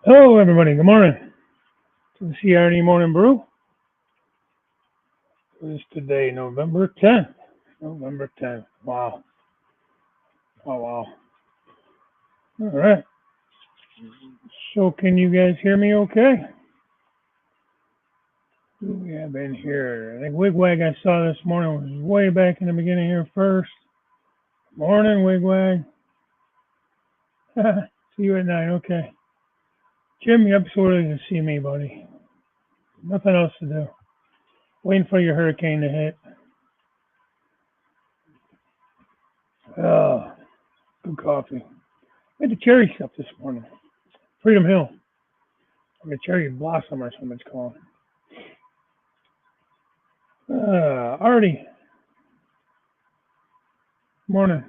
Hello, everybody. Good morning to the CR&E Morning Brew. It is today, November 10th. November 10th. Wow. Oh, wow. All right. So, can you guys hear me okay? Who we have in here? I think Wigwag I saw this morning was way back in the beginning here first. Morning, Wigwag. See you at 9. Okay. Jim, you absolutely to see me, buddy. Nothing else to do. Waiting for your hurricane to hit. Oh, good coffee. I had the cherry stuff this morning. Freedom Hill. Like a cherry blossom or something it's called. Artie, morning.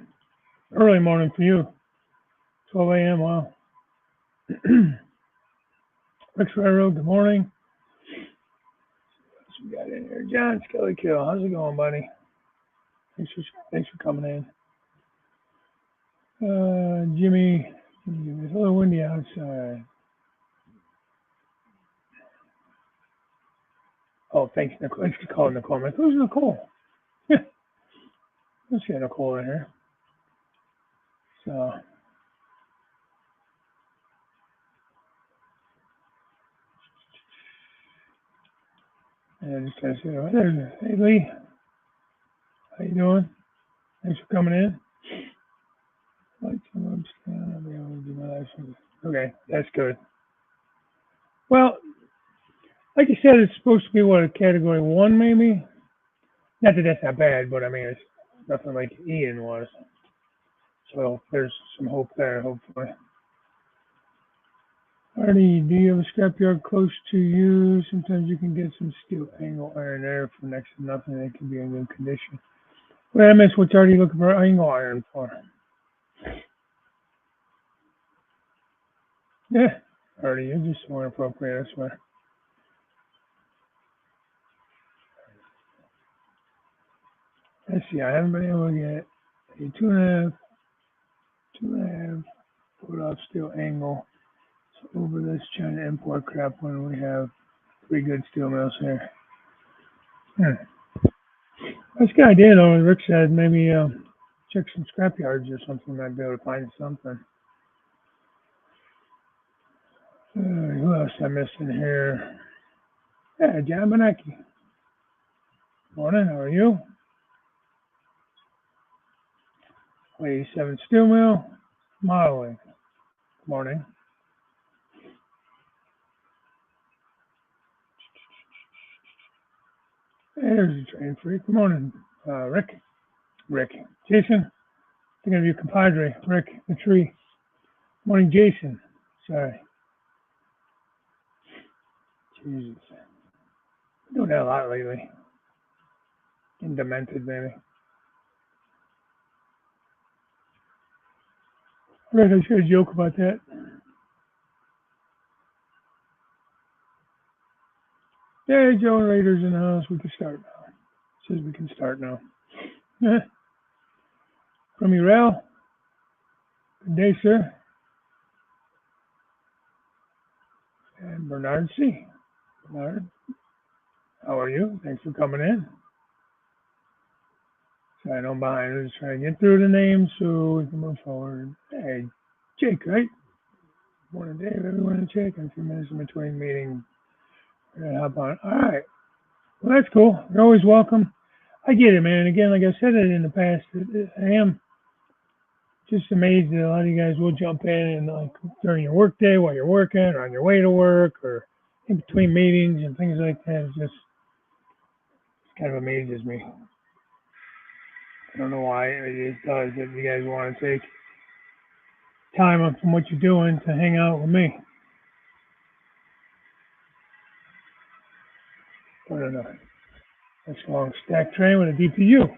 Early morning for you. 12 a.m. Wow. Rex Railroad, good morning. What we got in here? John Skelly Kill. How's it going, buddy? Thanks for coming in. Jimmy, it's a little windy outside. Oh, thanks, Nicole. Thanks for calling Nicole. Who's Nicole? I don't see Nicole in here. So, yeah, just kind of see her. Hey, Lee. How you doing? Thanks for coming in. I'll be able to do my life. Okay, that's good. Well, like you said, it's supposed to be what, a category 1 maybe? Not that that's not bad, but I mean, it's nothing like Ian was. So there's some hope there, hopefully. Artie, do you have a scrapyard close to you? Sometimes you can get some steel angle iron there for next to nothing. It can be in good condition. Wait, I missed what's Artie looking for angle iron for? Yeah, Artie, you're just more appropriate, I swear. Let's see, I haven't been able to get a 2.5 foot off steel angle over this China import crap when we have 3 good steel mills here. That's a good idea, though. Rick said maybe check some scrap yards or something. Might be able to find something. Who else I missed in here? Yeah, John Benecki. Morning, how are you? 87 Steel Mill, modeling. Morning. There's a train freak. Good morning, Rick. Rick. Jason. Thinking of your compadre, Rick, the tree. Morning, Jason. Sorry. Jesus. Been doing that a lot lately. Getting demented, maybe. Rick, I should joke about that. Yeah, Joe and Raiders in the house. We can start now. Says we can start now. From Urel. Good day, sir. And Bernard C. Bernard, how are you? Thanks for coming in. So I know I'm behind. We're just trying to get through the names so we can move forward. Hey, Jake, right? Morning, Dave. Everyone in Jake. A few minutes in between meetings. We're going to hop on. All right. Well, that's cool. You're always welcome. I get it, man. Again, like I said it in the past, I am just amazed that a lot of you guys will jump in and like during your work day while you're working or on your way to work or in between meetings and things like that. It kind of amazes me. I don't know why it just does. If you guys want to take time from what you're doing to hang out with me, I don't know. That's a long stack train with a DPU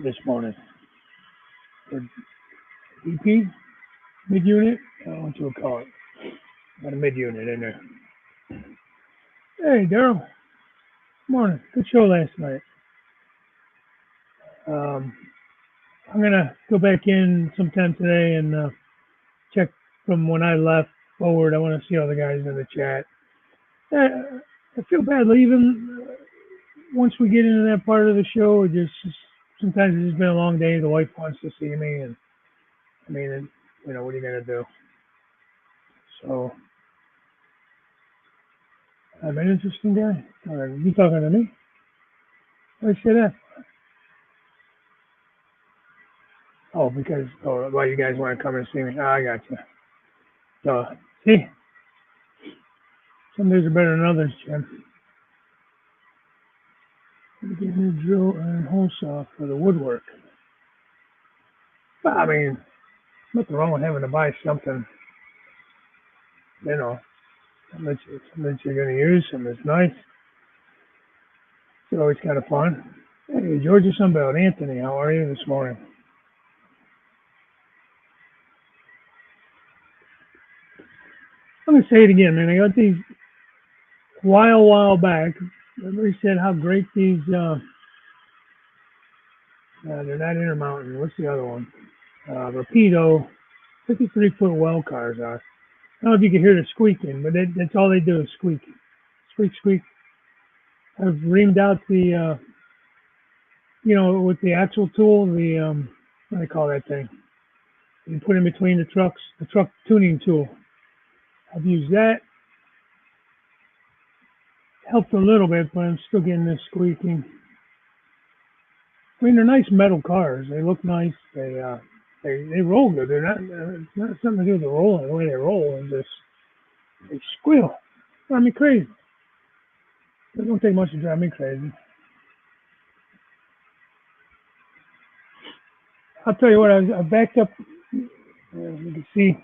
this morning. Or DP mid unit. I don't know what you would call it. Got a mid unit in there. Hey, Daryl. Morning. Good show last night. I'm gonna go back in sometime today and check from when I left forward. I want to see all the guys in the chat. I feel bad leaving. Once we get into that part of the show, it just sometimes it's been a long day. The wife wants to see me, and I mean, what are you gonna do? So I'm an interesting guy. You talking to me? Why say that? Oh, because why you guys want to come and see me? Oh, I got you. So see, some days are better than others, Jim. Get a new drill and hole saw for the woodwork. But I mean, nothing wrong with having to buy something, you know, something you're going to use, something that's nice. It's always kind of fun. Hey, Georgia Sunbelt, Anthony, how are you this morning? I'm going to say it again, man. I got these a while back. Everybody said how great these, they're not Intermountain. What's the other one? Rapido 53-foot well cars are. I don't know if you can hear the squeaking, but that's all they do is squeak. Squeak, squeak. I've reamed out the, with the axle tool, what do they call that thing? You put in between the trucks, the truck tuning tool. I've used that. Helped a little bit, but I'm still getting this squeaking. I mean, they're nice metal cars. They look nice. They roll good. They're not. It's not something to do with the rolling. The way they roll, and just they squeal. Drive me crazy. It don't take much to drive me crazy. I'll tell you what. I backed up. You can see,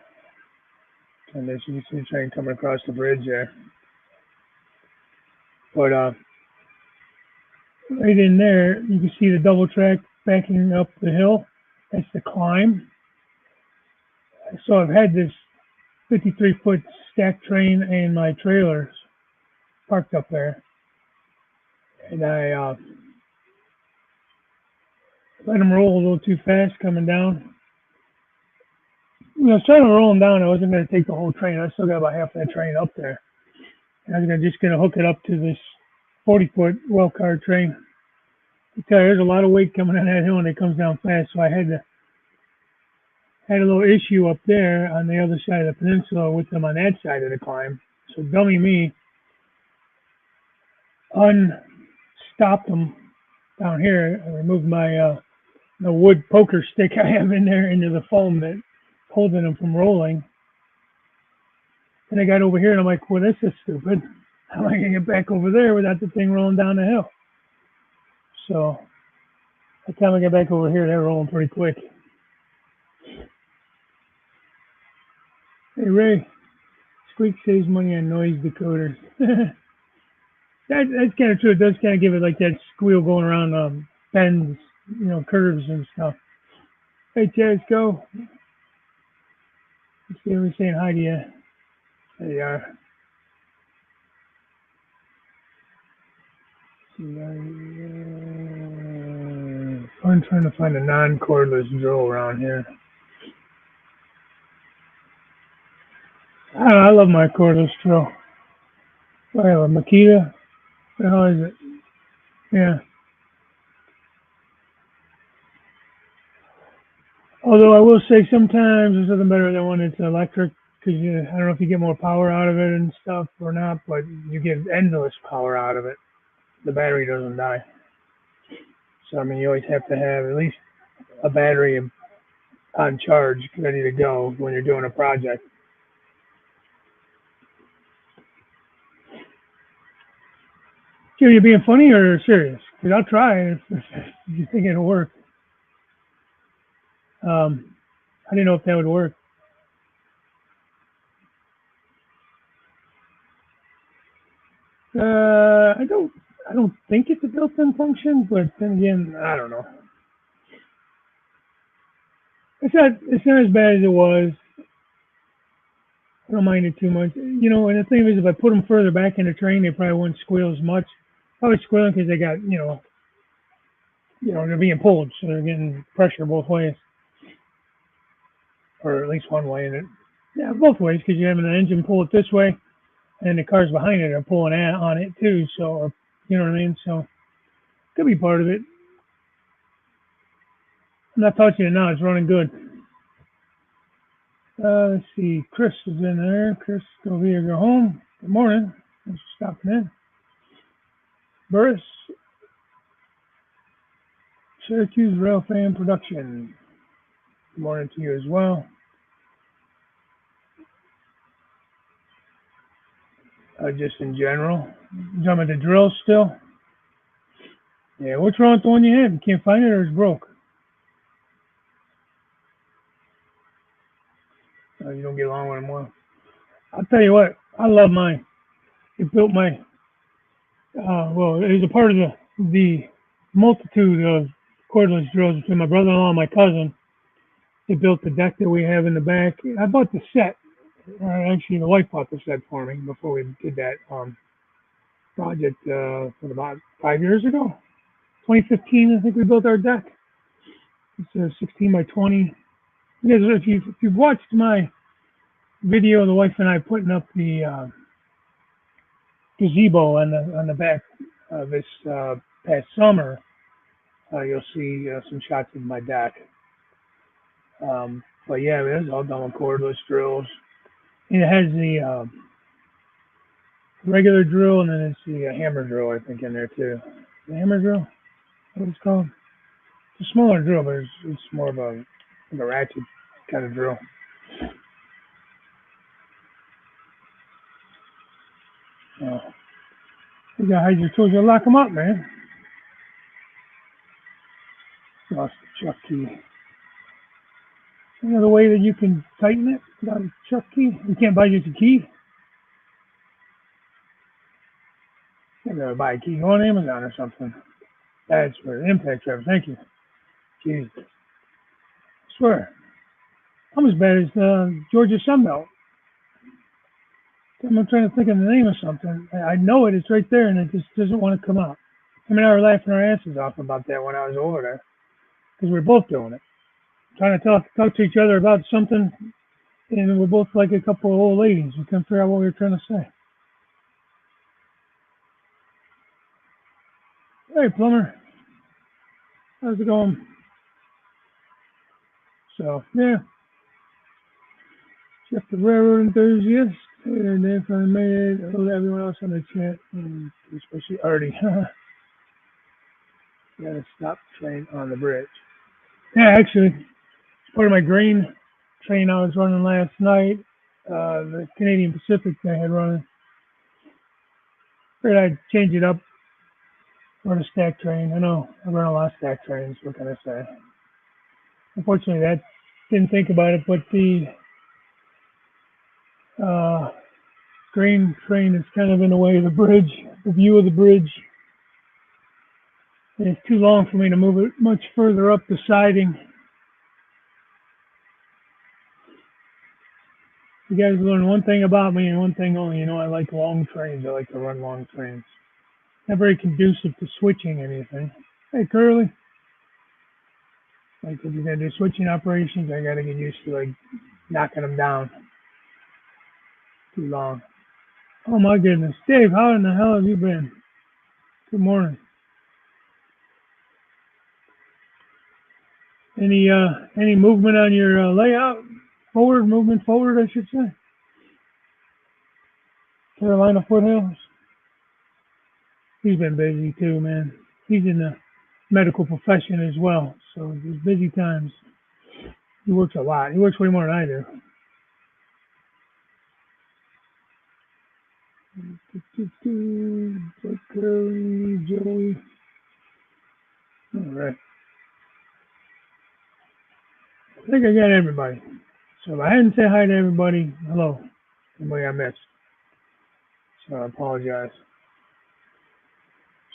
and there's you can see the train coming across the bridge there. But right in there, you can see the double track backing up the hill. That's the climb. So I've had this 53-foot stack train and my trailers parked up there. And I let them roll a little too fast coming down. When I was trying to roll them down, I wasn't going to take the whole train. I still got about half that train up there. And I was just going to hook it up to this 40-foot well car train. I tell you, there's a lot of weight coming on that hill and it comes down fast. So I had a little issue up there on the other side of the peninsula with them on that side of the climb. So dummy me unstopped them down here. I removed my the wood poker stick I have in there into the foam that's holding them from rolling. And I got over here and I'm like, well, this is stupid. How am I going to get back over there without the thing rolling down the hill? So by the time I get back over here, they're rolling pretty quick. Hey, Ray, squeak saves money on noise decoders. That's kind of true. It does kind of give it like that squeal going around bends, curves and stuff. Hey, Chaz, go. Let's see, we're saying hi to you. There you are. I'm trying to find a non-cordless drill around here. I love my cordless drill. I have a Makita. What the hell is it? Yeah. Although I will say sometimes there's nothing better than when it's electric, because I don't know if you get more power out of it and stuff or not, but you get endless power out of it. The battery doesn't die. So, I mean, you always have to have at least a battery on charge, ready to go when you're doing a project. Are you being funny or serious? Because I'll try if you think it'll work. I didn't know if that would work. I don't think it's a built-in function, but then again, I don't know. It's not as bad as it was. I don't mind it too much. And the thing is, if I put them further back in the train, they probably wouldn't squeal as much. Probably squealing because they got, they're being pulled, so they're getting pressure both ways, or at least one way. And Yeah, both ways, because you're having an engine pull it this way, and the cars behind it are pulling on it too. So, or, you know what I mean? So, could be part of it. I'm not touching it now. It's running good. Let's see. Chris is in there. Chris, go over here, go home. Good morning. Thanks for stopping in. Burris, Syracuse Rail Fan Production. Good morning to you as well. Just in general. Talking about the drill still? Yeah, what's wrong with the one you have? You can't find it or it's broke? You don't get along with them well. I'll tell you what, I love mine. It built my, well, it was a part of the multitude of cordless drills between my brother-in-law and my cousin. They built the deck that we have in the back. I bought the set. Actually, the wife bought the set for me before we did that project about 5 years ago. 2015, I think we built our deck. It's a 16 by 20. Because if you've watched my video, the wife and I putting up the gazebo on the back this past summer, you'll see some shots of my deck. But yeah, it is all done with cordless drills. And it has the regular drill, and then it's the hammer drill, I think, in there too. The hammer drill, what it's called? It's a smaller drill, but it's more of a ratchet kind of drill. You gotta hide your tools. You lock them up, man. Lost the chuck key. Another way that you can tighten it without a chuck key. You can't buy just a key. You gotta buy a key. Go on Amazon or something. That's for impact driver. Thank you. Jeez. I swear. I'm as bad as Georgia Sunbelt. I'm trying to think of the name of something. I know it. It's right there, and it just doesn't want to come out. I mean, I were laughing our asses off about that when I was over there, because we were both doing it, trying to talk to each other about something, and we're both like a couple of old ladies. We couldn't figure out what we were trying to say. Hey, plumber, how's it going? So yeah, Jeff the railroad enthusiast, and then finally made it. Hello to everyone else on the chat, and especially Artie. Gotta stop train on the bridge. Yeah, actually, it's part of my grain train I was running last night. The Canadian Pacific I had running. Figured I'd change it up, run a stack train. I know I run a lot of stack trains. What can I say? Unfortunately, that didn't think about it, but the grain train is kind of in the way of the bridge, the view of the bridge. And it's too long for me to move it much further up the siding. You guys learn one thing about me and one thing only. You know, I like long trains. I like to run long trains. Not very conducive to switching anything. Hey, Curly. Like, if you're going to do switching operations, I got to get used to, like, knocking them down. Too long. Oh, my goodness. Dave, how in the hell have you been? Good morning. Any movement on your layout? Movement forward, I should say. Carolina Foothills. He's been busy too, man. He's in the medical profession as well, so there's busy times. He works a lot. He works way more than I do. Joey. All right. I think I got everybody. So if I hadn't said hi to everybody, hello. Anybody I missed. So I apologize.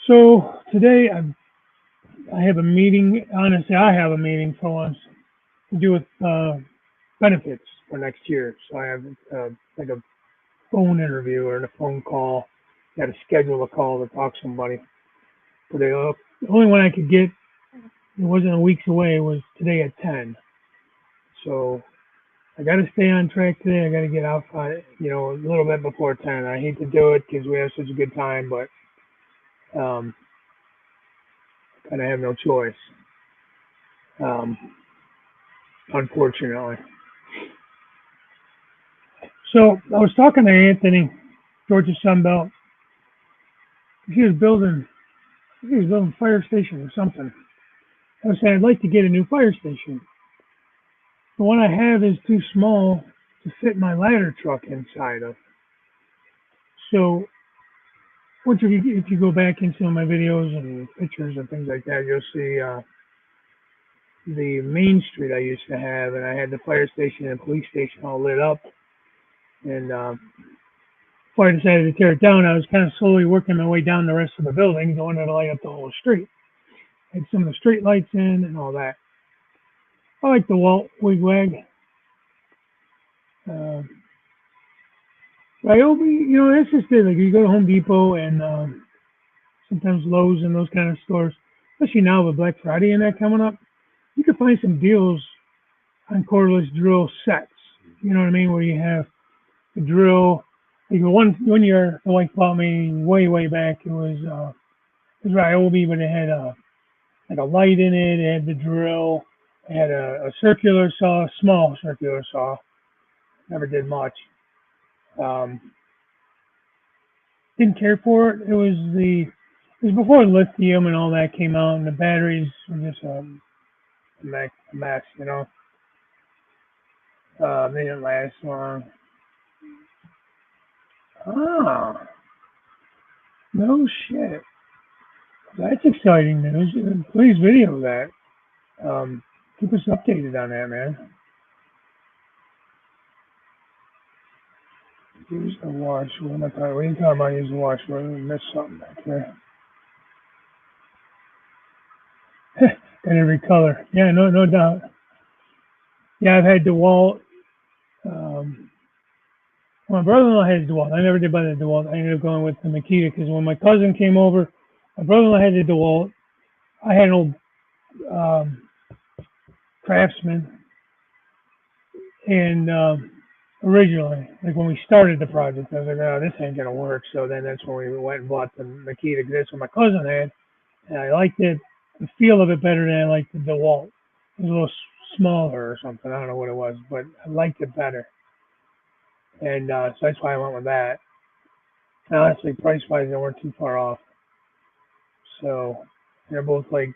So today I have a meeting. Honestly, I have a meeting for once to do with benefits for next year. So I have like a phone interview or a phone call. Got to schedule a call to talk to somebody. But the only one I could get, it wasn't a week's away, was today at 10. So I got to stay on track today. I got to get off, a little bit before 10. I hate to do it because we have such a good time, but um, kind of have no choice, um, unfortunately. So I was talking to Anthony, Georgia Sunbelt. He was building, he was building a fire station or something. I was saying I'd like to get a new fire station. The one I have is too small to fit my ladder truck inside of. So once if you go back into my videos and pictures and things like that, you'll see the main street I used to have, and I had the fire station and police station all lit up. And before I decided to tear it down, I was kind of slowly working my way down the rest of the building, going to light up the whole street. I had some of the street lights in and all that. I like the Walt Wigwag. Uh, Ryobi, that's just it. Like you go to Home Depot and sometimes Lowe's and those kind of stores, especially now with Black Friday and that coming up, you can find some deals on cordless drill sets. You know what I mean? Where you have the drill. Like one year, the wife bought me way back. It was Ryobi, but it had like a light in it. It had the drill. It had a circular saw, small circular saw. Never did much. Um, didn't care for it. It was before lithium and all that came out, and the batteries were just a mess. They didn't last long. Ah, no shit. That's exciting news. Please video that. Keep us updated on that, man. Use the watch. What am I talking? What are you talking about? Use the watch. I missed something back there. Got every color. Yeah, no doubt. Yeah, I've had DeWalt. Um, my brother-in-law has DeWalt. I never did buy the DeWalt. I ended up going with the Makita because when my cousin came over, my brother-in-law had the DeWalt. I had an old um, Craftsman, and originally, like when we started the project, I was like, "Oh, this ain't gonna work." So then that's when we went and bought the Makita because that's what my cousin had, and I liked it, the feel of it better than I liked the DeWalt. It was a little smaller or something. I don't know what it was, but I liked it better, and so that's why I went with that. And honestly, price-wise, they weren't too far off. So they're both like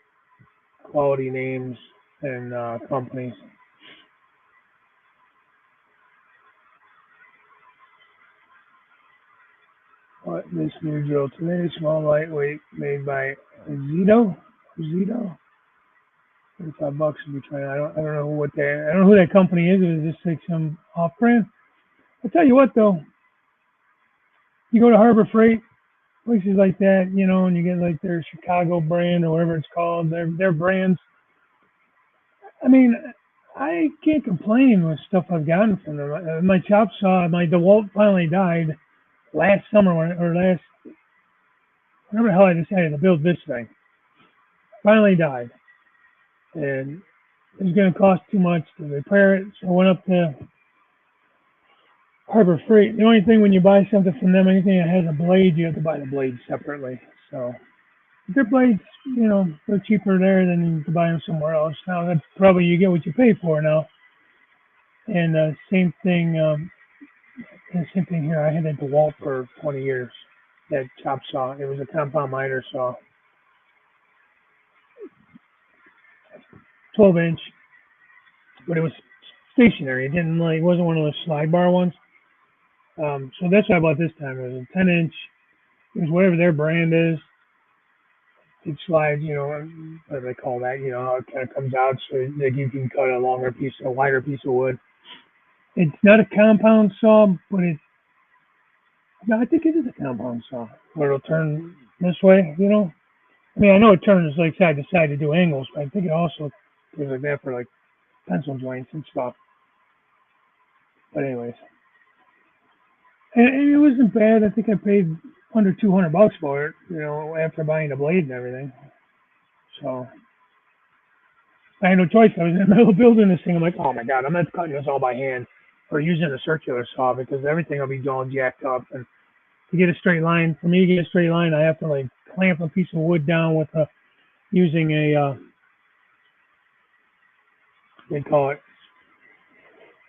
quality names and companies. What this new drill today? Small, lightweight, made by Zito. Zito. $35 to be trying. I don't know what that. I don't know who that company is. It was just like some off-brand. I'll tell you what though. You go to Harbor Freight, places like that, and you get like their Chicago brand or whatever it's called. Their brands. I mean, I can't complain with stuff I've gotten from them. My chop saw, my DeWalt finally died last summer or last whenever the hell I decided to build this thing. Finally died, and it was going to cost too much to repair it. So I went up to Harbor Freight. The only thing when you buy something from them, anything that has a blade, you have to buy the blade separately. So their blades, they're cheaper there than you can buy them somewhere else. Now that's probably you get what you pay for now. And same thing here. I had a DeWalt for 20 years. That chop saw. It was a compound miter saw, 12-inch, but it was stationary. It wasn't one of those slide bar ones. So that's what I bought this time. It was a 10-inch. It was whatever their brand is. It slides, whatever they call that. How it kind of comes out so that you can cut a wider piece of wood. It's not a compound saw, but no, I think it is a compound saw where it'll turn this way. I mean, I know it turns like side to side to do angles, but I think it also goes like that for like pencil joints and stuff. But anyways, and it wasn't bad. I think I paid under $200 for it, after buying the blade and everything. So I had no choice. I was in the middle of building this thing. I'm like, oh my god, I'm not cutting this all by hand or using a circular saw because everything will be all jacked up. And to get a straight line, for me to get a straight line, I have to like clamp a piece of wood down with using a they call it,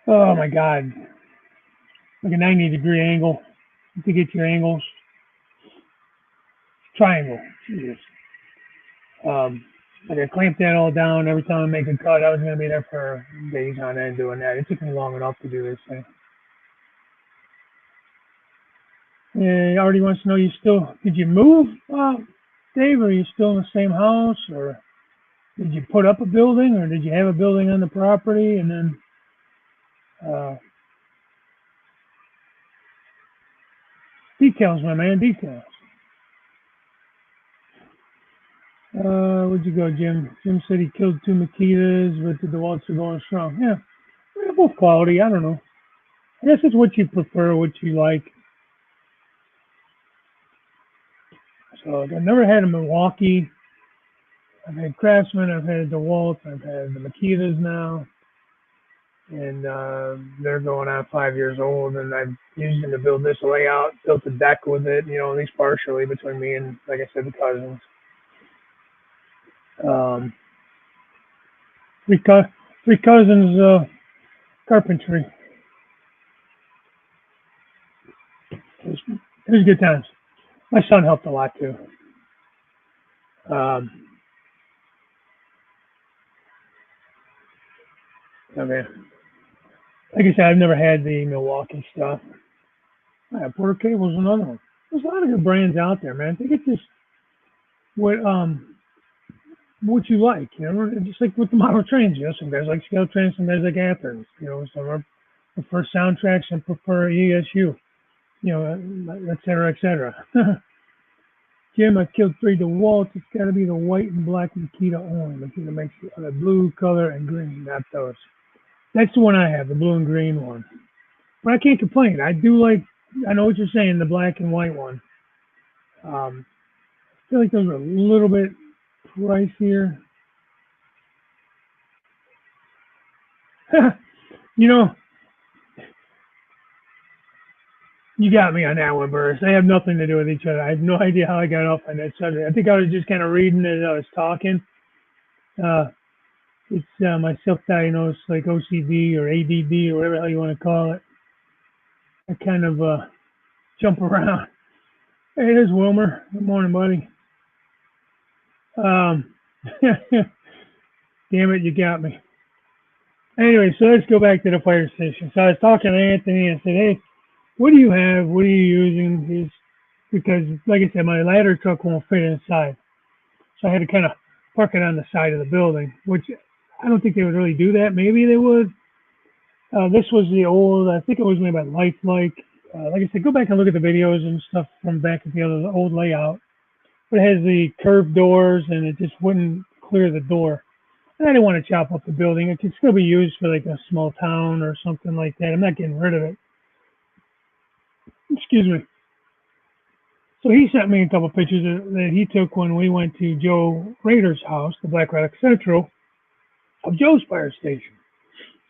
oh my god, like a 90-degree angle to get your angles. Triangle. Jesus. Um, like I clamped that all down every time I make a cut. I was gonna be there for days on end doing that. It took me long enough to do this thing. And already wants to know, you still did you move, Dave? Or are you still in the same house, or did you put up a building, or did you have a building on the property and then uh, details, my man, details. Where'd you go, Jim? Jim said he killed two Makitas, but the DeWalt's are going strong. Yeah, they're both quality. I don't know. I guess it's what you prefer, what you like. So I've never had a Milwaukee. I've had Craftsman, I've had DeWalt, I've had the Makitas now, and they're going on 5 years old. And I've used them to build this layout, built a deck with it, at least partially between me and, like I said, the cousins. Um, three cousins, carpentry. It was good times. My son helped a lot too. Um, I mean, like I said, I've never had the Milwaukee stuff. Porter Cable's another one. There's a lot of good brands out there, man. I think it's just what you like, just like with the model trains, some guys like scale trains, some guys like Athens, some prefer soundtracks and prefer ESU, et cetera, et cetera. Jim, I killed three DeWalt. It's got to be the white and black Makita only. Makita makes the blue color and green, not those. That's the one I have, the blue and green one. But I can't complain. I know what you're saying, the black and white one. I feel like those are a little bit pricier. you got me on that one, Burris. They have nothing to do with each other. I have no idea how I got off on that subject. I think I was just kind of reading as I was talking. It's my self-diagnosed like OCD or ADD or whatever the hell you want to call it. I kind of jump around. Hey, there's Wilmer. Good morning, buddy. Damn it, you got me. Anyway, so let's go back to the fire station. So I was talking to Anthony and said, hey, what do you have? What are you using? Because, like I said, my ladder truck won't fit inside. So I had to kind of park it on the side of the building, which I don't think they would really do that. Maybe they would. This was the old, I think it was made by Lifelike. Like I said, go back and look at the videos and stuff from back at the old layout. But it has the curved doors and it just wouldn't clear the door. And I didn't want to chop up the building. It could still be used for like a small town or something like that. I'm not getting rid of it. Excuse me. So he sent me a couple of pictures that he took when we went to Joe Rader's house, the Black Rock Central, of Joe's fire station.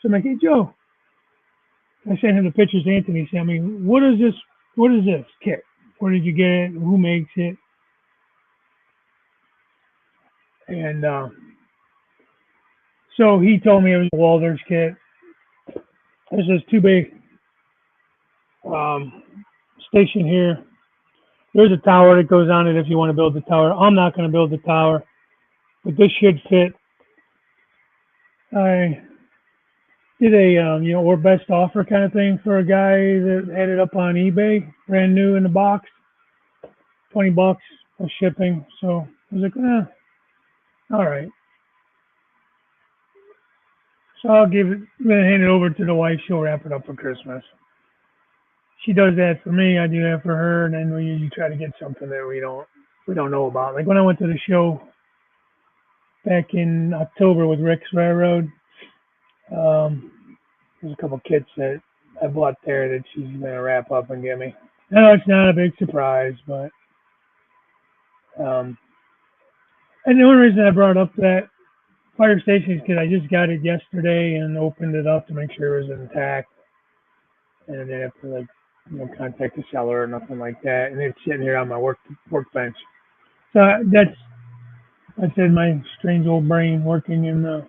So I'm like, hey, Joe. I sent him the pictures Anthony sent me. What is this kit? Where did you get it? Who makes it? And so he told me it was a Walters kit. There's this 2-bay station here. There's a tower that goes on it if you want to build the tower. I'm not going to build the tower, but this should fit. I did a or best offer kind of thing for a guy that had it up on eBay, brand new in the box, $20 for shipping. So I was like, all right. So I'll hand it over to the wife. She'll wrap it up for Christmas. She does that for me. I do that for her, and then we usually try to get something that we don't know about. Like when I went to the show back in October with Rick's Railroad, there's a couple kits that I bought there that she's gonna wrap up and give me. No, it's not a big surprise, but and the only reason I brought up that fire station because I just got it yesterday and opened it up to make sure it was intact, and I didn't have to like contact the seller or nothing like that. And it's sitting here on my workbench. So that's in my strange old brain working in the.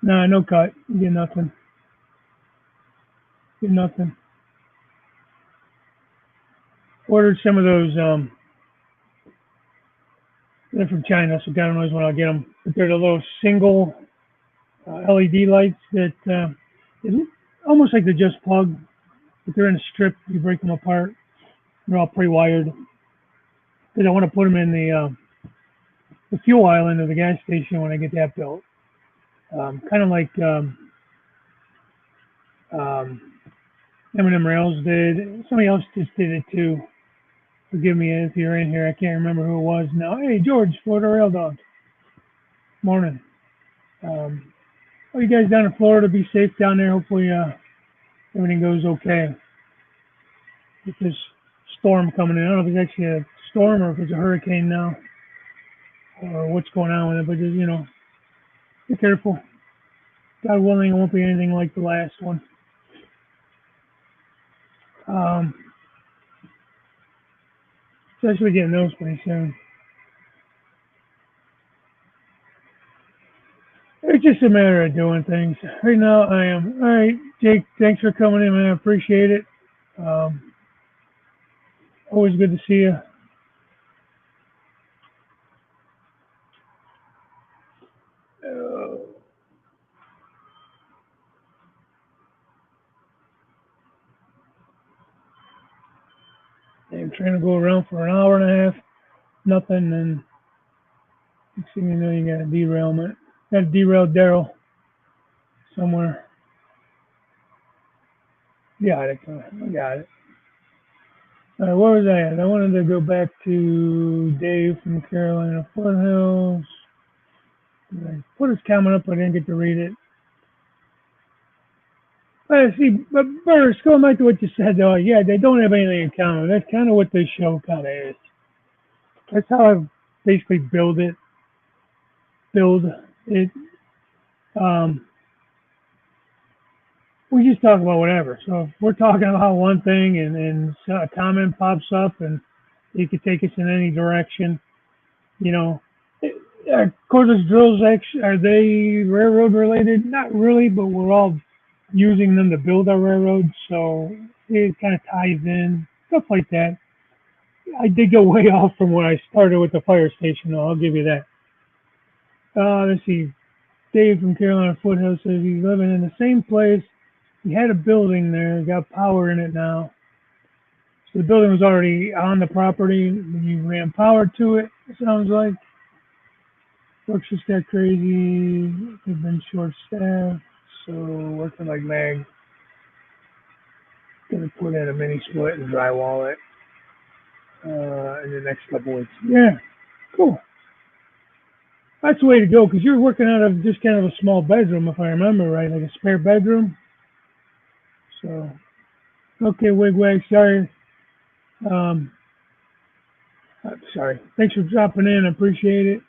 Nah, no cut. You get nothing. Get nothing. Ordered some of those. They're from China, so God knows when I'll get them. But they're the little single LED lights that is almost like they just plug, but they're in a strip. You break them apart. They're all pre-wired because I want to put them in the fuel island of the gas station when I get that built. Kind of like um, M&M Rails did. Somebody else just did it too. Forgive me if you're in here. I can't remember who it was now. Hey, George, Florida Rail Dog. Morning. You guys down in Florida, be safe down there. Hopefully everything goes okay with this storm coming in. I don't know if it's actually a storm or if it's a hurricane now or what's going on with it. But just, be careful. God willing, it won't be anything like the last one. Um, so I should be getting those pretty soon. It's just a matter of doing things. Right now, I am. All right, Jake, thanks for coming in, man. I appreciate it. Um, Always good to see you. I'm trying to go around for an hour and a half, nothing, and next thing you know, you got a derailment. Got a derailed Daryl somewhere. Got it. I got it. All right, where was I at? I wanted to go back to Dave from Carolina Foothills. I put his comment up, but I didn't get to read it. See, but Burris, going back to what you said, though, yeah, they don't have anything in common. That's kind of what this show kind of is. That's how I basically build it. Um, we just talk about whatever. So if we're talking about one thing and a comment pops up and you could take us in any direction, you know. Cordless drills, actually, are they railroad related? Not really, but we're all using them to build our railroads, so it kind of ties in, stuff like that. I did go way off from where I started with the fire station, though, I'll give you that. Let's see. Dave from Carolina Foothills says he's living in the same place. He had a building there, got power in it now. So the building was already on the property. You ran power to it, it sounds like. Work's just got crazy. They've been short staffed, so working like mag. Gonna put in a mini split and drywall it in the next couple weeks. Yeah, cool. That's the way to go because you're working out of just kind of a small bedroom, if I remember right, like a spare bedroom. So, okay, Wigwag, sorry. Um, sorry. Thanks for dropping in. I appreciate it.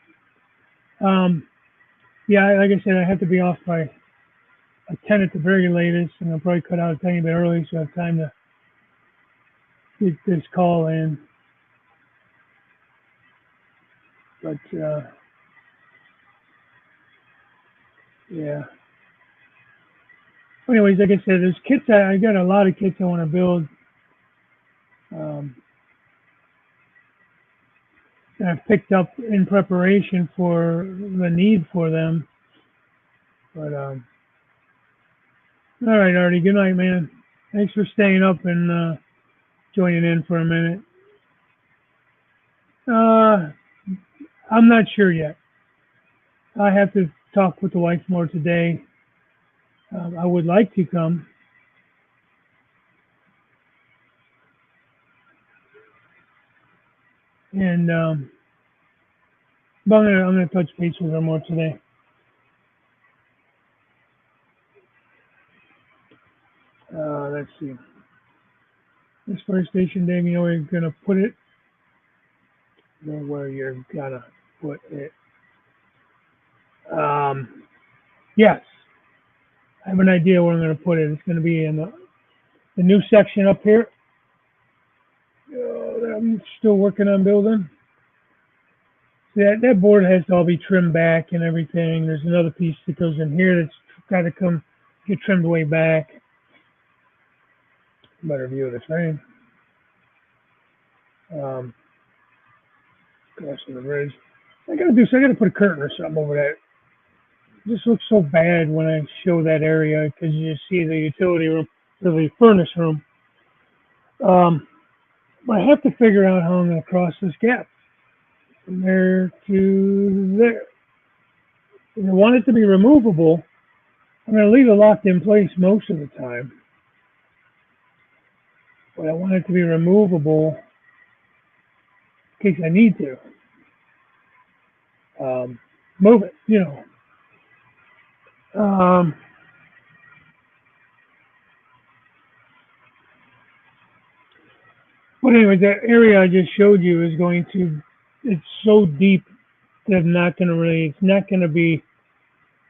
Um, yeah, like I said, I have to be off by a 10 at the very latest, and I'll probably cut out a tiny bit early so I have time to get this call in. But, yeah. Anyways, like I said, there's kits. I got a lot of kits I want to build. Um, that I've picked up in preparation for the need for them. But, all right, Artie, good night, man. Thanks for staying up and joining in for a minute. Uh, I'm not sure yet. I have to talk with the wife more today. I would like to come. And but I'm gonna touch base with her more today. Let's see. This fire station, Dave, you know where you're gonna put it? Know where you're gonna put it. Yes, I have an idea where I'm going to put it. It's going to be in the new section up here that I'm still working on building. See, that board has to all be trimmed back and everything. There's another piece that goes in here that's got to come get trimmed way back. Better view of the frame. Crossing the bridge. I gotta put a curtain or something over that. It just looks so bad when I show that area because you see the utility room, or the furnace room. But I have to figure out how I'm going to cross this gap from there to there. If I want it to be removable, I'm going to leave it locked in place most of the time. But I want it to be removable in case I need to. Move it, But anyway, that area I just showed you is it's so deep that it's not going to be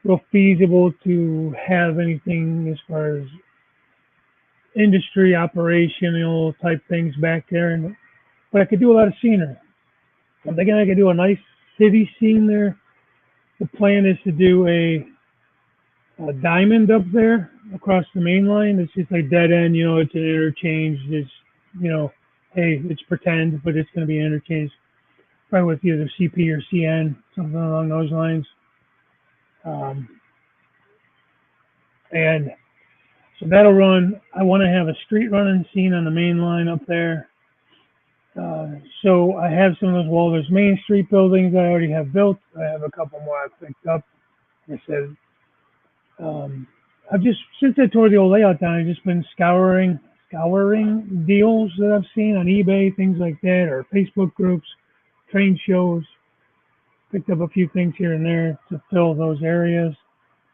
real feasible to have anything as far as industry operational type things back there. But I could do a lot of scenery. I'm thinking I could do a nice city scene there. The plan is to do a diamond up there across the main line. It's just like dead end, it's an interchange. Hey, it's pretend, but it's going to be an interchange. Probably with either CP or CN, something along those lines. And so that'll run. I want to have a street running scene on the main line up there. So I have some of those Walters Main Street buildings I already have built. I have a couple more I've picked up. Like I said, since I tore the old layout down, I've just been scouring deals that I've seen on eBay, things like that, or Facebook groups, train shows. Picked up a few things here and there to fill those areas.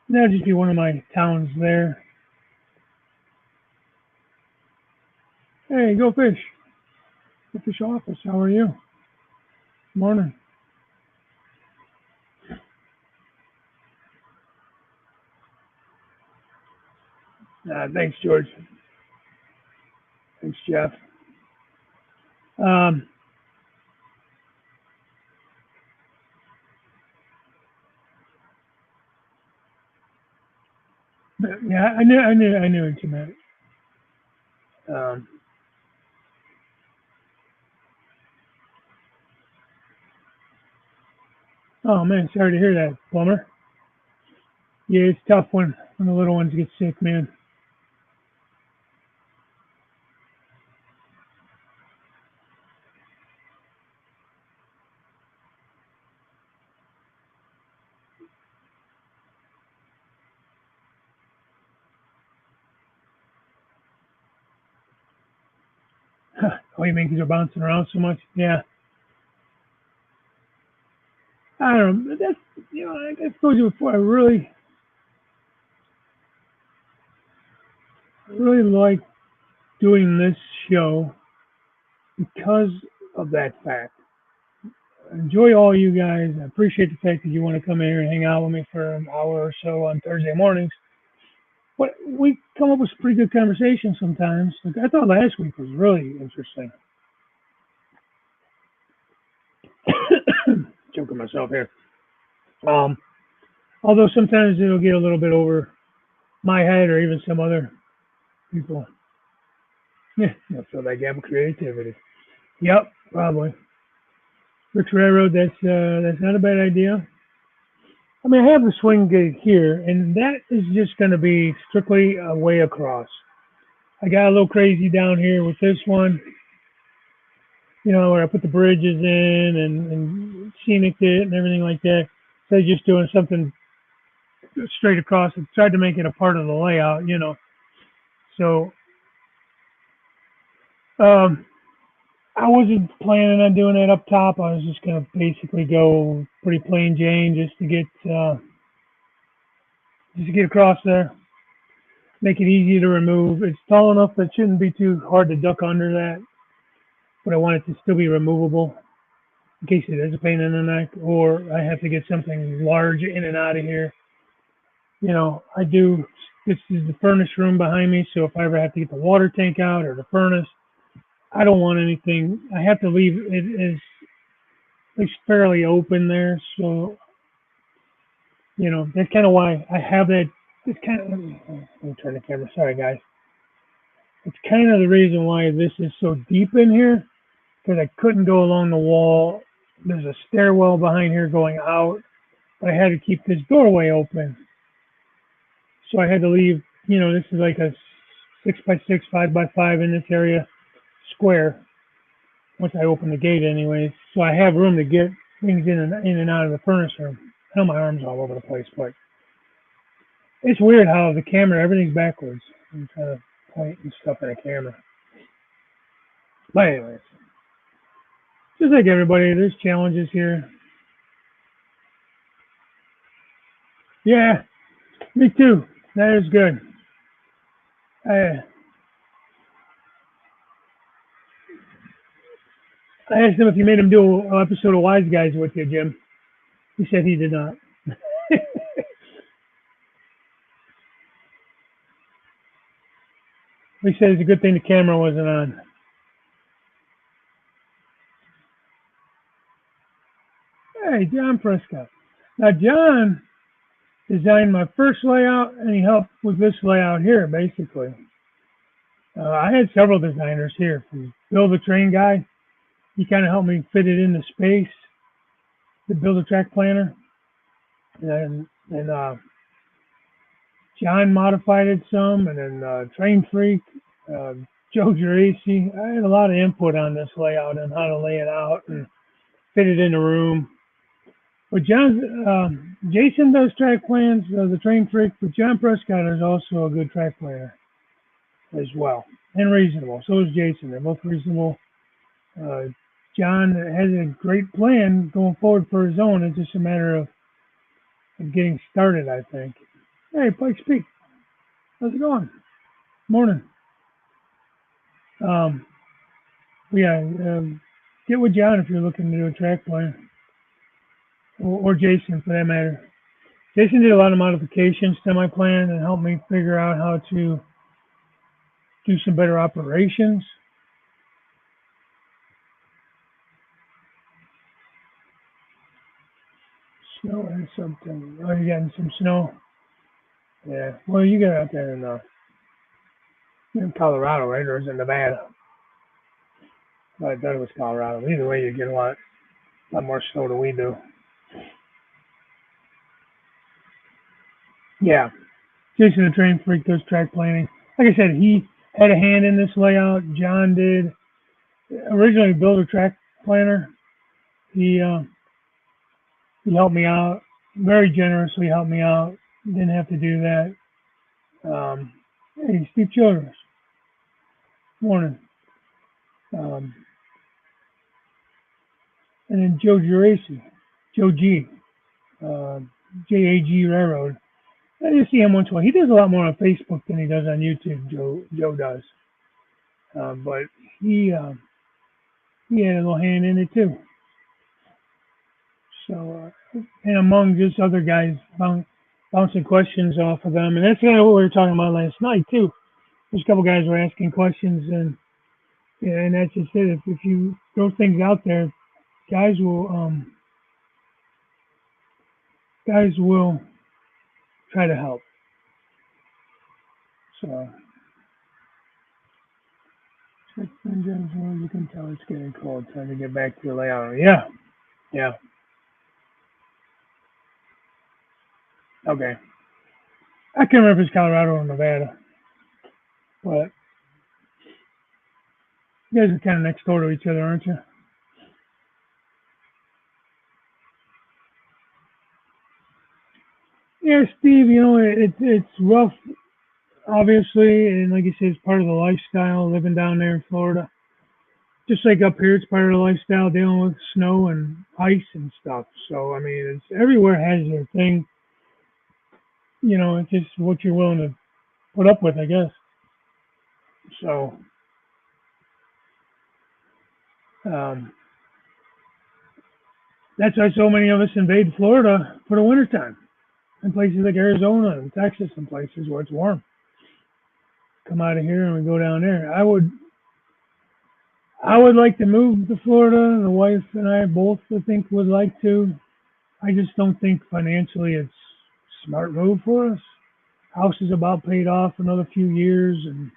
And that'll just be one of my towns there. Hey, go fish. Go fish office. How are you? Morning. Thanks, George. Thanks, Jeff. Yeah, I knew what you meant. Oh man, sorry to hear that, Plumber. Yeah, it's tough when the little ones get sick, man. Oh, you mean because they're bouncing around so much? Yeah. I don't know. That's like I told you before. I really like doing this show because of that fact. I enjoy all you guys. I appreciate the fact that you want to come in here and hang out with me for an hour or so on Thursday mornings. But we come up with some pretty good conversations sometimes. Like I thought last week was really interesting. Joking myself here. Although sometimes it'll get a little bit over my head or even some other people. Yeah, I feel that gap of creativity. Yep, probably. Rich Railroad, that's not a bad idea. I mean, I have the swing gig here, and that is just going to be strictly a way across. I got a little crazy down here with this one, where I put the bridges in and scenic it and everything like that. So just doing something straight across. I tried to make it a part of the layout. So I wasn't planning on doing that up top. I was just going to basically go pretty plain Jane just to get across there. Make it easy to remove. It's tall enough that it shouldn't be too hard to duck under that, but I want it to still be removable. in case it is a pain in the neck, or I have to get something large in and out of here. I do. This is the furnace room behind me, so if I ever have to get the water tank out or the furnace, I don't want anything. I have to leave it as at least fairly open there, so that's kind of why I have that. It's kind of. Let me turn the camera. Sorry, guys. It's kind of the reason why this is so deep in here because I couldn't go along the wall. There's a stairwell behind here going out, but I had to keep this doorway open. So I had to leave, this is like a 6x6, 5x5 in this area square once I open the gate anyways. So I have room to get things in and out of the furnace room. I know my arm's all over the place, but it's weird how the camera, everything's backwards. I'm trying to point and stuff in the camera. But anyways, just like everybody, there's challenges here. Yeah, me too. That is good. I asked him if you made him do an episode of Wise Guys with you, Jim. He said he did not. He said it's a good thing the camera wasn't on. Hey, John Prescott. Now, John designed my first layout, and he helped with this layout here, basically. I had several designers here. From Bill the Train Guy, he kind of helped me fit it into space. The Build a Track Planner. And John modified it some, and then Train Freak, Joe Geraci. I had a lot of input on this layout and how to lay it out and fit it in the room. But Jason does track plans, the Train Freak, but John Prescott is also a good track planner as well, and reasonable. So is Jason. They're both reasonable. John has a great plan going forward for his own. It's just a matter of getting started, I think. Hey, Pikes Peak. How's it going? Morning. Get with John if you're looking to do a track plan. Or Jason, for that matter. Jason did a lot of modifications to my plan and helped me figure out how to do some better operations. Snow and something. Oh, you getting some snow? Yeah. Well, you got out there in Colorado, right? Or is it Nevada? I thought it was Colorado. Either way, you get a lot more snow than we do. Yeah. Jason the Train Freak does track planning. Like I said, he had a hand in this layout. John did. Originally, Build a Track Planner. He helped me out. Very generously helped me out. Didn't have to do that. Hey, Steve Childress. Morning. And then Joe Geraci. Joe G. JAG Railroad. I just see him once in a while. He does a lot more on Facebook than he does on YouTube. Joe does, but he had a little hand in it too. So, and among just other guys bouncing questions off of them, and that's kind of what we were talking about last night too. There's a couple guys were asking questions, and that's just it. If you throw things out there, guys will try to help. So, you can tell it's getting cold. Time to get back to the layout. Yeah. Okay. I can't remember if it's Colorado or Nevada, but you guys are kind of next door to each other, aren't you? Yeah, Steve. It's rough, obviously, and like you said, it's part of the lifestyle living down there in Florida. Just like up here, it's part of the lifestyle dealing with snow and ice and stuff. So I mean, it's everywhere has their thing. It's just what you're willing to put up with, I guess. So, um, That's why so many of us invade Florida for the wintertime. In places like Arizona and Texas and places where it's warm. Come out of here and we go down there. I would like to move to Florida. The wife and I both, I think, would like to. I just don't think financially it's a smart move for us. House is about paid off another few years, and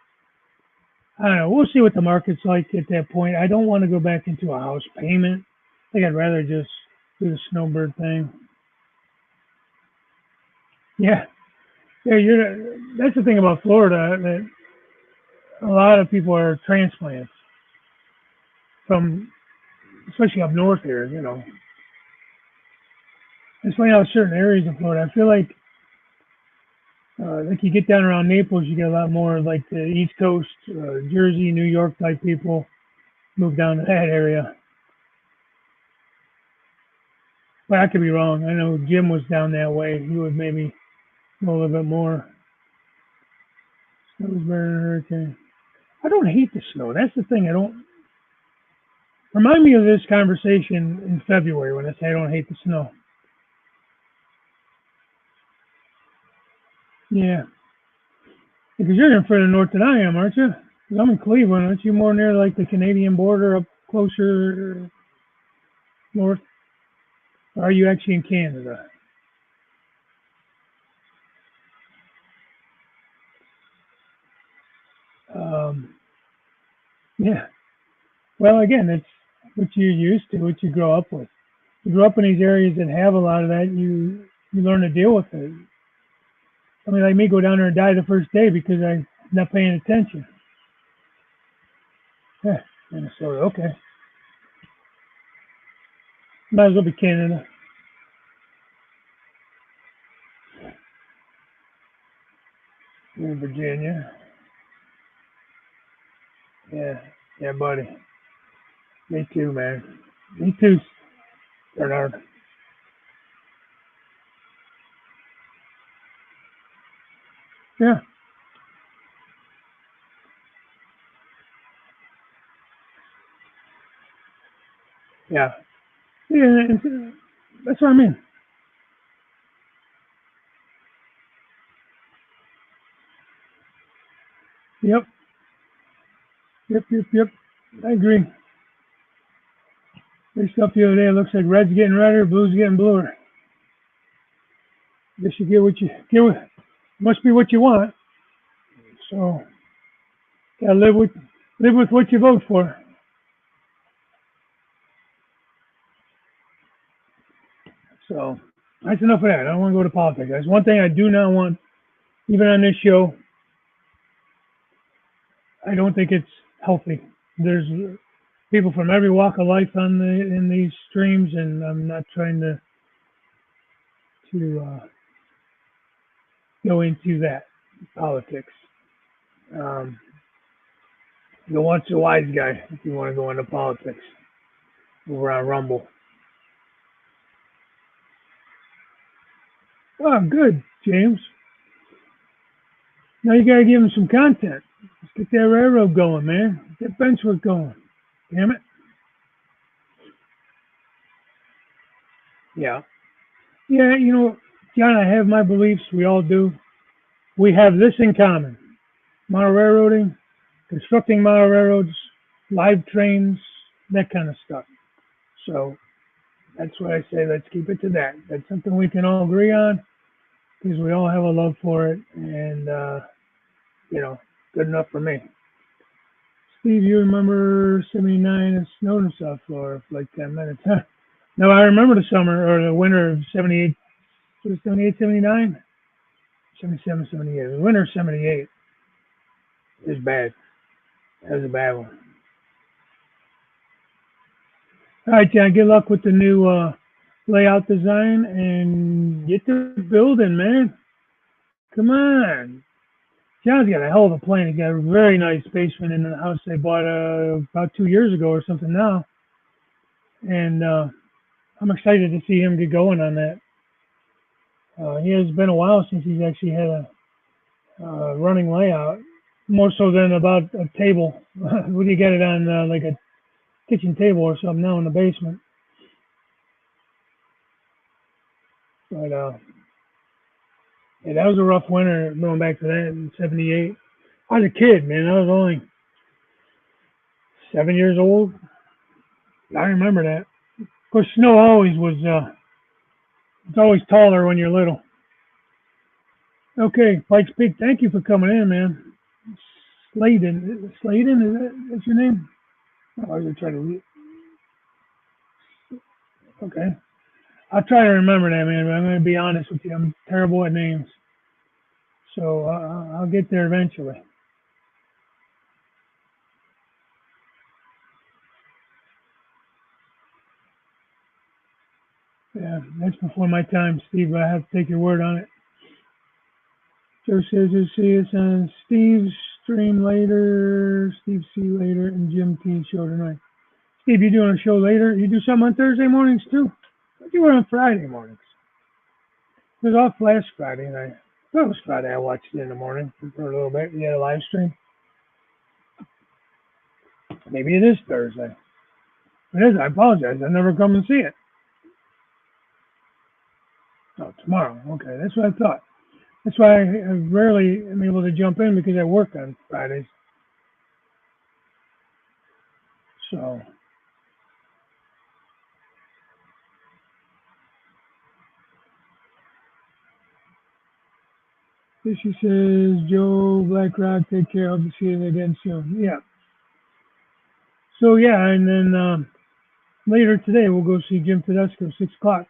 I don't know. We'll see what the market's like at that point. I don't want to go back into a house payment. I think I'd rather just do the snowbird thing. Yeah, yeah. That's the thing about Florida that a lot of people are transplants from, especially up north here. It's funny how certain areas of Florida. I feel like you get down around Naples, you get a lot more like the East Coast, Jersey, New York type people move down to that area. But I could be wrong. I know Jim was down that way. He would maybe know a little bit more. Snowsburn hurricane. I don't hate the snow. That's the thing. I don't. Remind me of this conversation in February when I say I don't hate the snow. Yeah, because you're in further north than I am, aren't you? 'Cause I'm in Cleveland. Aren't you more near like the Canadian border, up closer north? Or are you actually in Canada? Um, yeah. Well, again, it's what you're used to, what you grow up with. You grow up in these areas that have a lot of that. You learn to deal with it. I mean, like me, go down there and die the first day because I'm not paying attention. Yeah, Minnesota. Okay, might as well be Canada. You're in Virginia. Yeah, yeah, buddy. Me too, man. Me too, Bernard. Yeah, yeah, yeah. That's what I mean. Yep, yep, yep, yep. I agree. There's stuff the other day. It looks like red's getting redder, blue's getting bluer. Guess you get what you get. Must be what you want. So gotta live with what you vote for. So that's enough of that. I don't want to go to politics. That's one thing I do not want, even on this show. I don't think it's healthy. There's people from every walk of life in these streams, and I'm not trying to go into that politics. Um, you want a wise guy if you want to go into politics over on Rumble. Oh, good, James. Now you gotta give him some content. Let's get that railroad going, man. Get benchwork going. Damn it. Yeah. Yeah, John, I have my beliefs. We all do. We have this in common: model railroading, constructing model railroads, live trains, that kind of stuff. So that's what I say. Let's keep it to that. That's something we can all agree on because we all have a love for it, and good enough for me. Steve, you remember '79 and snowed in South Florida for like 10 minutes, huh? No, I remember the summer or the winter of '78. Was it '78, '79? '77, '78. The winter of '78 is bad. That was a bad one. All right, John, good luck with the new layout design and get to building, man. Come on. John's got a hell of a plan. He's got a very nice basement in the house they bought about 2 years ago or something now. And I'm excited to see him get going on that. He has been a while since he's actually had a running layout, more so than about a table. Would you get it on like a kitchen table or something now in the basement? But yeah, that was a rough winter going back to that in '78. I was a kid, man. I was only 7 years old. I remember that. Of course, snow always was. It's always taller when you're little. Okay, Pikes Peak. Thank you for coming in, man. Sladen, is that's your name? Oh, I was trying to. Okay, I'll try to remember that, man. But I'm going to be honest with you. I'm terrible at names, so I'll get there eventually. Yeah, that's before my time, Steve. I have to take your word on it. Joe says he'll see us on Steve's stream later, Steve C later, and Jim T show tonight. Steve, you doing a show later? You do something on Thursday mornings too? I do it on Friday mornings. It was off last Friday, and I thought it was Friday. I watched it in the morning for a little bit. We had a live stream. Maybe it is Thursday. If it is, I apologize. I never come and see it. Oh, tomorrow. Okay, that's what I thought. That's why I rarely am able to jump in because I work on Fridays. So, she says, Joe BlackRock, take care. I'll be seeing you again soon. Yeah. So, yeah, and then later today we'll go see Jim Tedesco, 6 o'clock.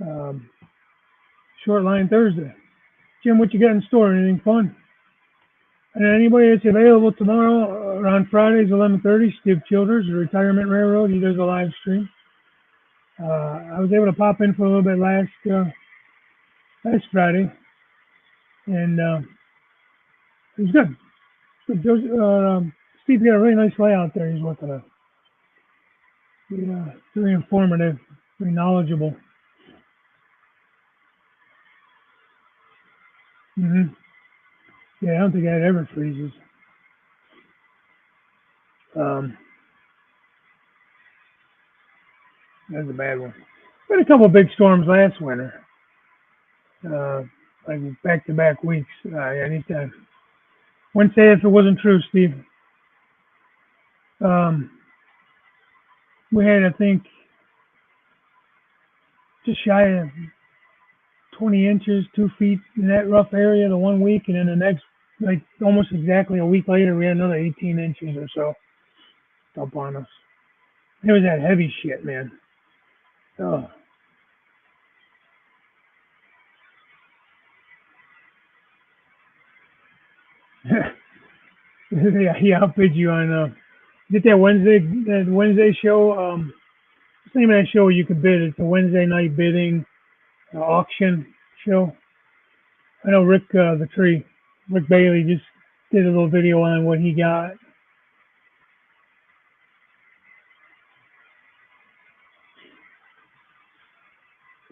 Um, Short line Thursday. Jim, what you got in store? Anything fun? And anybody that's available tomorrow around Fridays, 11:30, Steve Childers, the Retirement Railroad, he does a live stream. I was able to pop in for a little bit last Friday, and it was good. Steve's got a really nice layout there. He's working on. Very informative, very knowledgeable. Hmm. Yeah, I don't think that ever freezes. Um, that's a bad one. We had a couple of big storms last winter, uh, like back-to-back weeks. Anytime. Wouldn't say if it wasn't true, Steve. Um, we had, I think, just shy of 20 inches, 2 feet in that rough area the one week, and then the next, like almost exactly a week later, we had another 18 inches or so up on us. It was that heavy shit, man. Oh, yeah, he outbid you on did that Wednesday show. What's the name of that show you could bid? It's a Wednesday night bidding auction show. I know Rick Bailey just did a little video on what he got.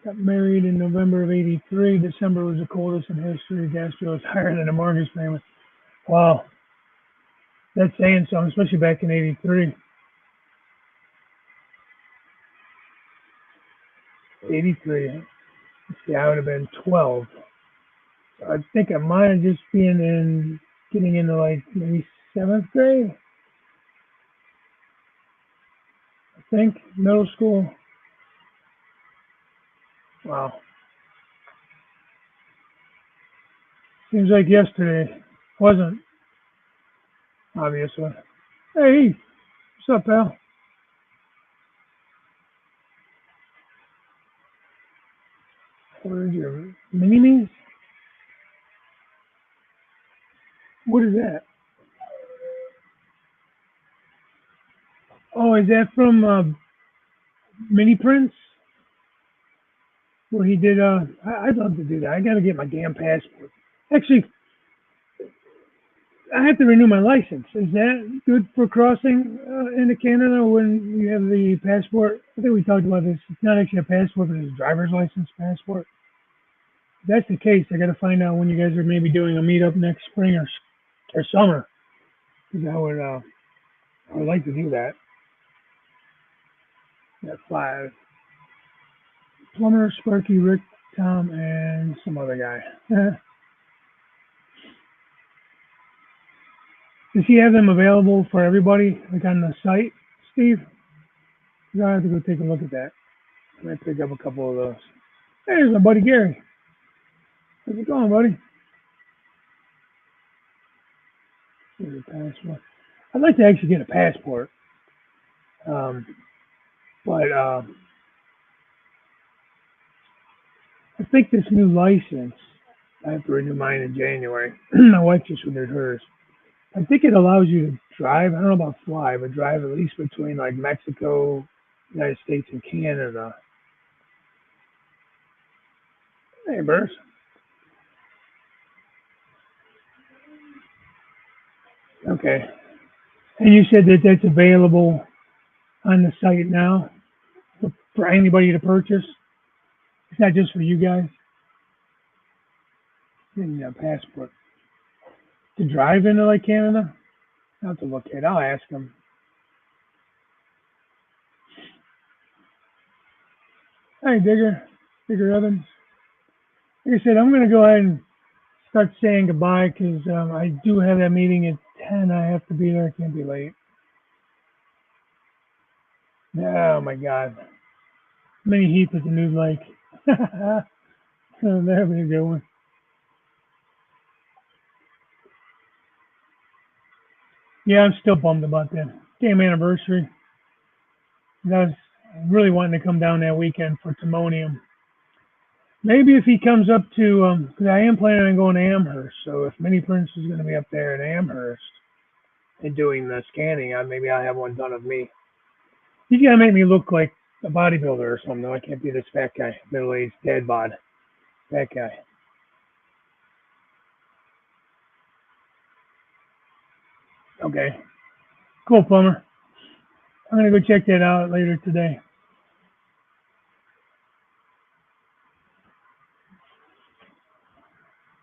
Got married in November of '83. December was the coldest in history. Gas bill was higher than a mortgage payment. Wow, that's saying something, especially back in '83. '83. See, I would have been 12. So I think I might have just been getting into like maybe seventh grade. I think middle school. Wow, seems like yesterday. Wasn't, obviously. Hey, what's up, pal? Where's your mini me's? What is that? Oh, is that from Mini Prince? Where he did, I'd love to do that. I got to get my damn passport. Actually, I have to renew my license. Is that good for crossing into Canada when you have the passport? I think we talked about this. It's not actually a passport, but it's a driver's license passport. If that's the case, I got to find out when you guys are maybe doing a meetup next spring or summer. Because I would like to do that. That 5. Plumber, Sparky, Rick, Tom, and some other guy. Does he have them available for everybody, like on the site, Steve? I have to go take a look at that. I might pick up a couple of those. Hey, there's my buddy Gary. How's it going, buddy? Here's a passport. I'd like to actually get a passport, um, but I think this new license, I have to renew mine in January. My wife just renewed hers. I think it allows you to drive. I don't know about fly, but drive at least between like Mexico, United States, and Canada. Hey, Burrs. Okay. And you said that that's available on the site now for anybody to purchase. It's not just for you guys. You need a passport to drive into like Canada. I'll have to look at it. I'll ask them. Hey, Digger Evans. Like I said, I'm going to go ahead and start saying goodbye because I do have that meeting at 10. I have to be there. I can't be late. Oh my God. Many heat at the News Lake. Oh, that'll be a good one. Yeah, I'm still bummed about that damn anniversary. I was really wanting to come down that weekend for Timonium. Maybe if he comes up to, because I am planning on going to Amherst. So if Mini Prince is going to be up there in Amherst and doing the scanning, maybe I'll have one done of me. He's got to make me look like a bodybuilder or something. I can't be this fat guy, middle-aged dad bod, fat guy. Okay, cool, Plumber. I'm gonna go check that out later today.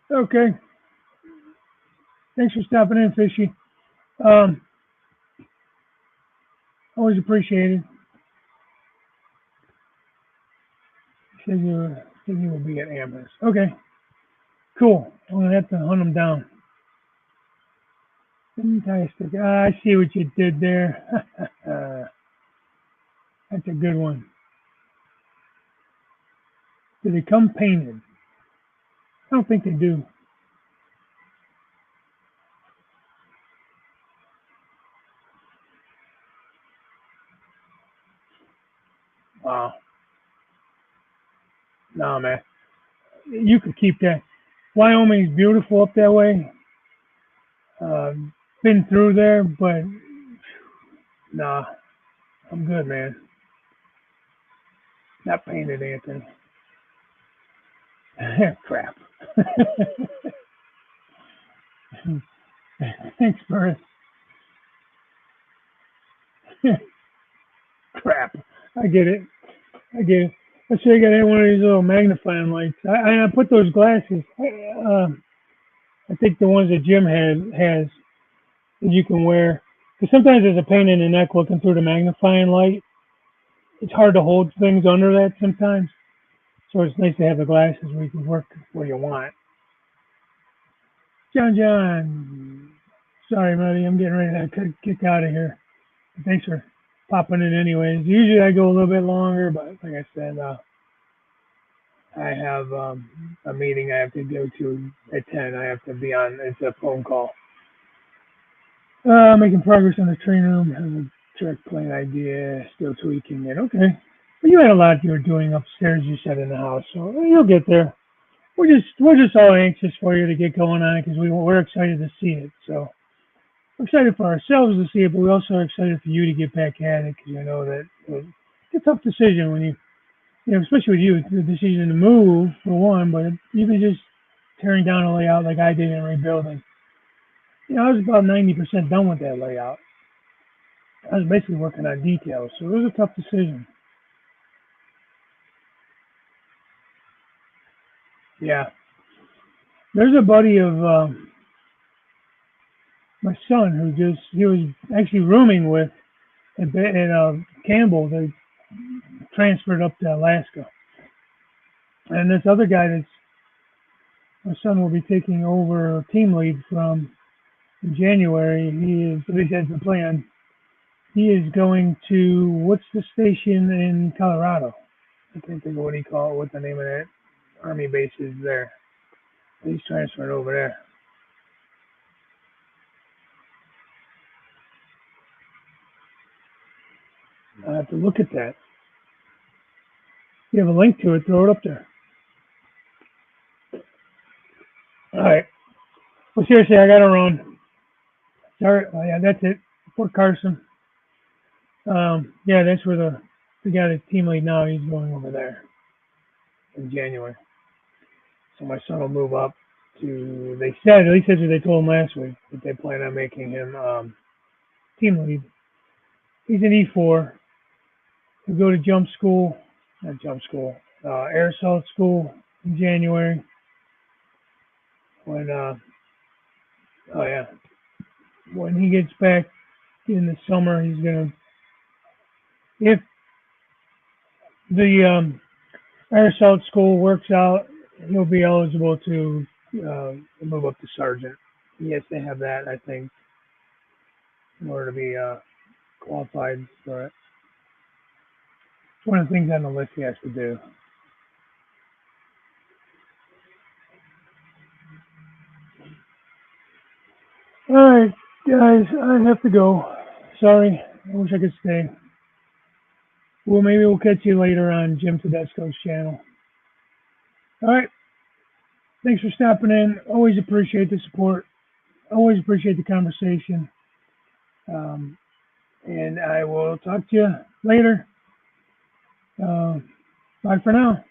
Okay, thanks for stopping in, Fishy. Um, Always appreciated. Said you will be at Amherst. Okay, cool. I'm gonna have to hunt him down. Fantastic. I see what you did there. That's a good one. Do they come painted? I don't think they do. Wow. No, man. You could keep that. Wyoming's beautiful up that way. Uh, Been through there, but nah, I'm good, man. Not painted, Anthony. Crap. Thanks, Burris. Crap. I get it. I get it. Let's say I got one of these little magnifying lights. I put those glasses. I think the ones that Jim has that you can wear. Because sometimes there's a pain in the neck looking through the magnifying light. It's hard to hold things under that sometimes. So it's nice to have the glasses where you can work where you want. John, sorry, buddy, I'm getting ready to kick out of here. Thanks for popping in anyways. Usually I go a little bit longer, but like I said, I have a meeting I have to go to at 10. I have to be on, it's a phone call. Making progress on the train room. Have a track plane idea, still tweaking it. Okay. But you had a lot you were doing upstairs, you said, in the house, so you'll get there. We're just all anxious for you to get going on it because we're excited to see it. So we're excited for ourselves to see it, but we also are excited for you to get back at it because you know that it's a tough decision when especially with you, the decision to move for one, but even just tearing down a layout like I did in rebuilding. I was about 90% done with that layout. I was basically working on details, so it was a tough decision. Yeah, there's a buddy of my son he was actually rooming with at Campbell. They transferred up to Alaska. And this other guy that's my son will be taking over team lead from in January, he is, at least that's the plan. He is going to, what's the station in Colorado? I can't think of what the name of that Army base is there. He's transferring over there. I have to look at that. You have a link to it, throw it up there. All right. Well, seriously, I got to run. Sorry. Oh, yeah, that's it. Fort Carson. Yeah, that's where the guy that's team lead now, he's going over there in January. So my son will move up to, they said, at least that's what they told him last week, that they plan on making him team lead. He's an E4. He'll go to air assault school in January. When, oh yeah, when he gets back in the summer, he's gonna, if the air assault school works out, he'll be eligible to move up to sergeant. He has to have that, I think, in order to be qualified for it. It's one of the things on the list he has to do. All right, guys, I have to go. Sorry, I wish I could stay. Well, maybe we'll catch you later on Jim Tedesco's channel. All right, thanks for stopping in. Always appreciate the support. Always appreciate the conversation. Um, and I will talk to you later. Bye for now.